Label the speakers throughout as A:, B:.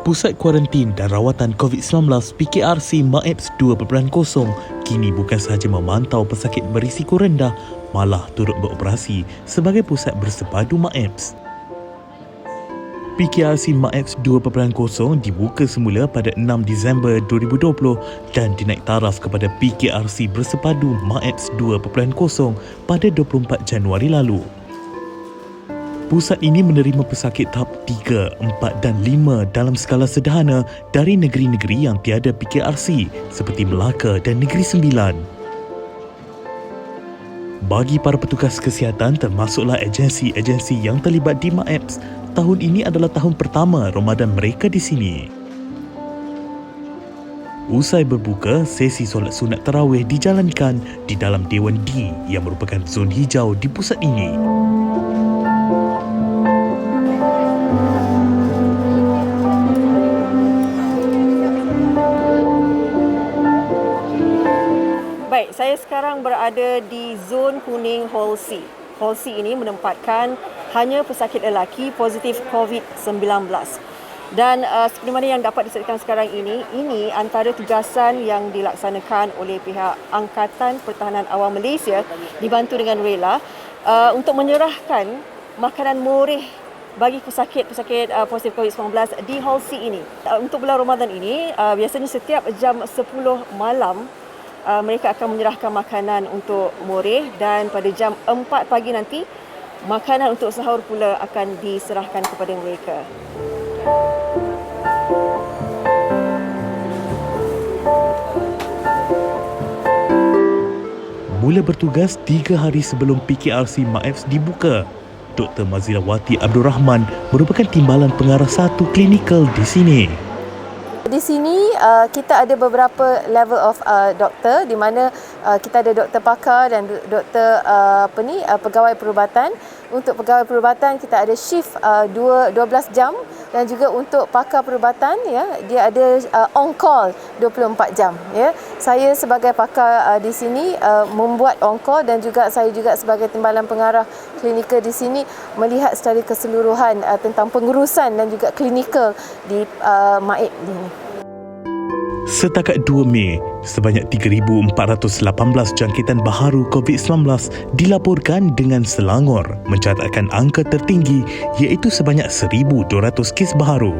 A: Pusat Kuarantin dan Rawatan COVID-19 PKRC MAEPS 2.0 kini bukan sahaja memantau pesakit berisiko rendah, malah turut beroperasi sebagai pusat bersepadu MAEPS. PKRC MAEPS 2.0 dibuka semula pada 6 Disember 2020 dan dinaik taraf kepada PKRC bersepadu MAEPS 2.0 pada 24 Januari lalu. Pusat ini menerima pesakit tahap 3, 4 dan 5 dalam skala sederhana dari negeri-negeri yang tiada PKRC seperti Melaka dan Negeri Sembilan. Bagi para petugas kesihatan termasuklah agensi-agensi yang terlibat di MAEPS, tahun ini adalah tahun pertama Ramadan mereka di sini. Usai berbuka, sesi solat sunat tarawih dijalankan di dalam Dewan D yang merupakan zon hijau di pusat ini.
B: Baik, saya sekarang berada di zon kuning Hall C. Hall C ini menempatkan hanya pesakit lelaki positif COVID-19. Dan seperti mana yang dapat disaksikan sekarang ini antara tugasan yang dilaksanakan oleh pihak Angkatan Pertahanan Awam Malaysia dibantu dengan rela untuk menyerahkan makanan murih bagi pesakit-pesakit positif COVID-19 di Hall C ini. Untuk bulan Ramadan ini, biasanya setiap jam 10 malam, mereka akan menyerahkan makanan untuk murih dan pada jam 4 pagi nanti, makanan untuk sahur pula akan diserahkan kepada mereka.
A: Mula bertugas 3 hari sebelum PKRC MAEPS dibuka, Dr. Mazilawati Abdul Rahman merupakan timbalan pengarah 1 klinikal di sini.
C: Di sini kita ada beberapa level of doktor di mana kita ada doktor pakar dan doktor pegawai perubatan. Untuk pegawai perubatan kita ada shift 12 jam dan juga untuk pakar perubatan ya dia ada on call 24 jam ya. Saya sebagai pakar di sini membuat on call dan juga saya juga sebagai timbalan pengarah klinikal di sini melihat secara keseluruhan tentang pengurusan dan juga klinikal di MAEP ini.
A: Setakat 2 Mei, sebanyak 3,418 jangkitan baharu COVID-19 dilaporkan dengan Selangor mencatatkan angka tertinggi iaitu sebanyak 1,200 kes baharu.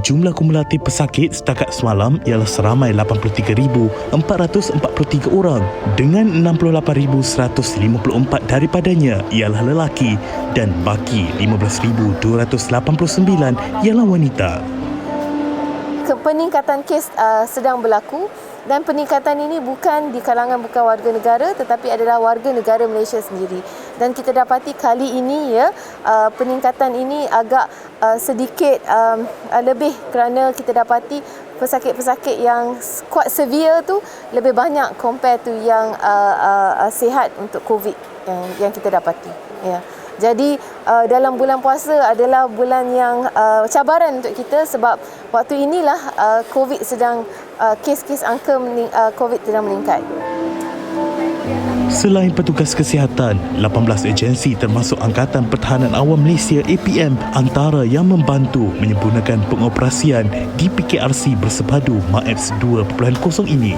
A: Jumlah kumulatif pesakit setakat semalam ialah seramai 83,443 orang dengan 68,154 daripadanya ialah lelaki dan baki 15,289 ialah wanita.
C: Peningkatan kes sedang berlaku dan peningkatan ini bukan di kalangan bukan warga negara tetapi adalah warga negara Malaysia sendiri. Dan kita dapati kali ini ya peningkatan ini agak sedikit lebih kerana kita dapati pesakit-pesakit yang kuat severe tu lebih banyak compare tu yang sihat untuk COVID yang kita dapati. Ya. Jadi dalam bulan puasa adalah bulan yang cabaran untuk kita sebab waktu inilah COVID sedang kes-kes angka COVID sedang meningkat.
A: Selain petugas kesihatan, 18 agensi termasuk Angkatan Pertahanan Awam Malaysia APM antara yang membantu menyempurnakan pengoperasian di PKRC bersepadu MAEPS 2.0 ini.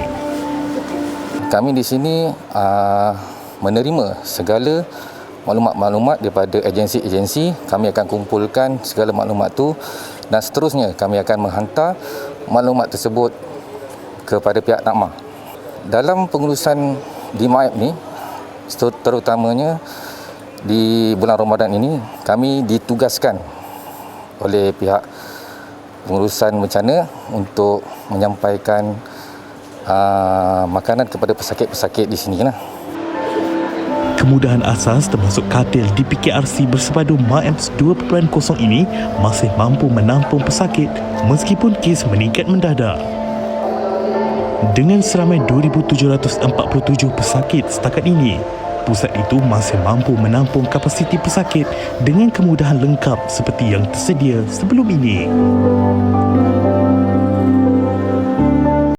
D: Kami di sini menerima segala maklumat-maklumat daripada agensi-agensi. Kami akan kumpulkan segala maklumat tu dan seterusnya kami akan menghantar maklumat tersebut kepada pihak NAKMA. Dalam pengurusan di MAEP ni, terutamanya di bulan Ramadan ini, kami ditugaskan oleh pihak pengurusan bencana untuk menyampaikan makanan kepada pesakit-pesakit di sini lah.
A: Kemudahan asas termasuk katil di PKRC bersepadu MAEPS 2.0 ini masih mampu menampung pesakit meskipun kes meningkat mendadak. Dengan seramai 2,747 pesakit setakat ini, pusat itu masih mampu menampung kapasiti pesakit dengan kemudahan lengkap seperti yang tersedia sebelum ini.